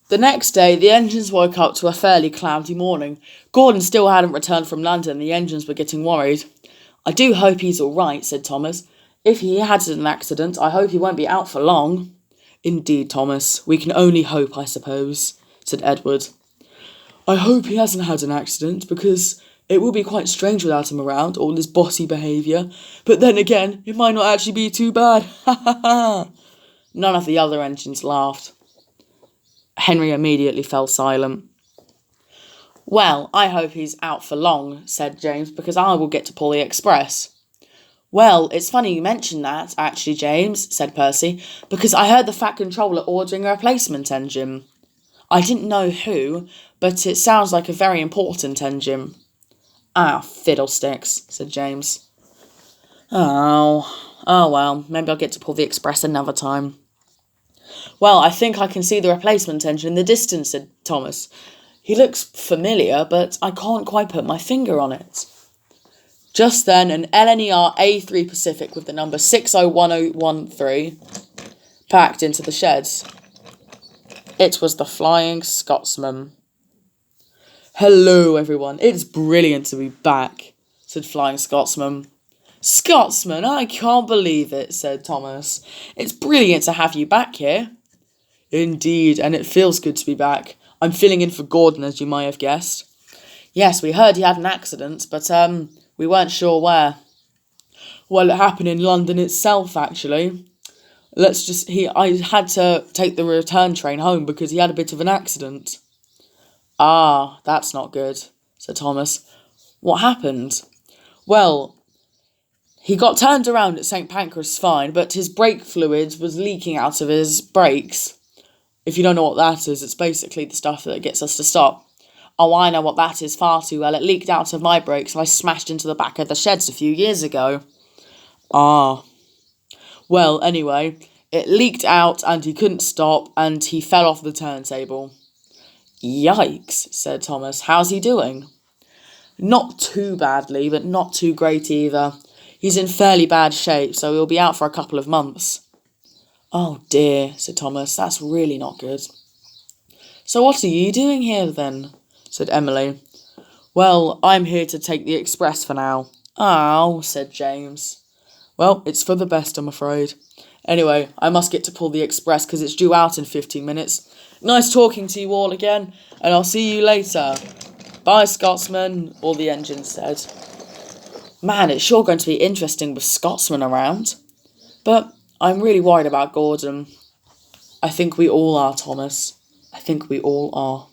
The next day, the engines woke up to a fairly cloudy morning. Gordon still hadn't returned from London, and the engines were getting worried. I do hope he's all right, said Thomas. If he had an accident, I hope he won't be out for long. Indeed, Thomas, we can only hope, I suppose, said Edward. I hope he hasn't had an accident, because it will be quite strange without him around, all his bossy behaviour. But then again, it might not actually be too bad. Ha ha ha! None of the other engines laughed. Henry immediately fell silent. Well, I hope he's out for long, said James, because I will get to pull the express. Well, it's funny you mention that, actually, James, said Percy, because I heard the Fat Controller ordering a replacement engine. I didn't know who, but it sounds like a very important engine. Ah, fiddlesticks, said James. Oh well, maybe I'll get to pull the express another time. Well, I think I can see the replacement engine in the distance, said Thomas. He looks familiar, but I can't quite put my finger on it. Just then, an LNER A3 Pacific with the number 601013 packed into the sheds. It was the Flying Scotsman. Hello, everyone. It's brilliant to be back, said Flying Scotsman. Scotsman, I can't believe it, said Thomas. It's brilliant to have you back here. Indeed, and it feels good to be back. I'm filling in for Gordon, as you may have guessed. Yes, we heard he had an accident, but we weren't sure where. Well, it happened in London itself, actually. I had to take the return train home because he had a bit of an accident. Ah, that's not good, said Thomas. What happened? Well, he got turned around at St. Pancras fine, but his brake fluid was leaking out of his brakes. If you don't know what that is, it's basically the stuff that gets us to stop. Oh, I know what that is far too well. It leaked out of my brakes and I smashed into the back of the sheds a few years ago. Ah. Well, anyway, it leaked out and he couldn't stop and he fell off the turntable. Yikes, said Thomas. How's he doing? Not too badly, but not too great either. He's in fairly bad shape, so he'll be out for a couple of months. Oh dear, said Thomas. That's really not good. So what are you doing here then? Said Emily. Well, I'm here to take the express for now. Oh, said James. Well, it's for the best, I'm afraid. Anyway, I must get to pull the express because it's due out in 15 minutes. Nice talking to you all again, and I'll see you later. Bye, Scotsman, all the engines said. Man, it's sure going to be interesting with Scotsman around. But I'm really worried about Gordon. I think we all are, Thomas. I think we all are.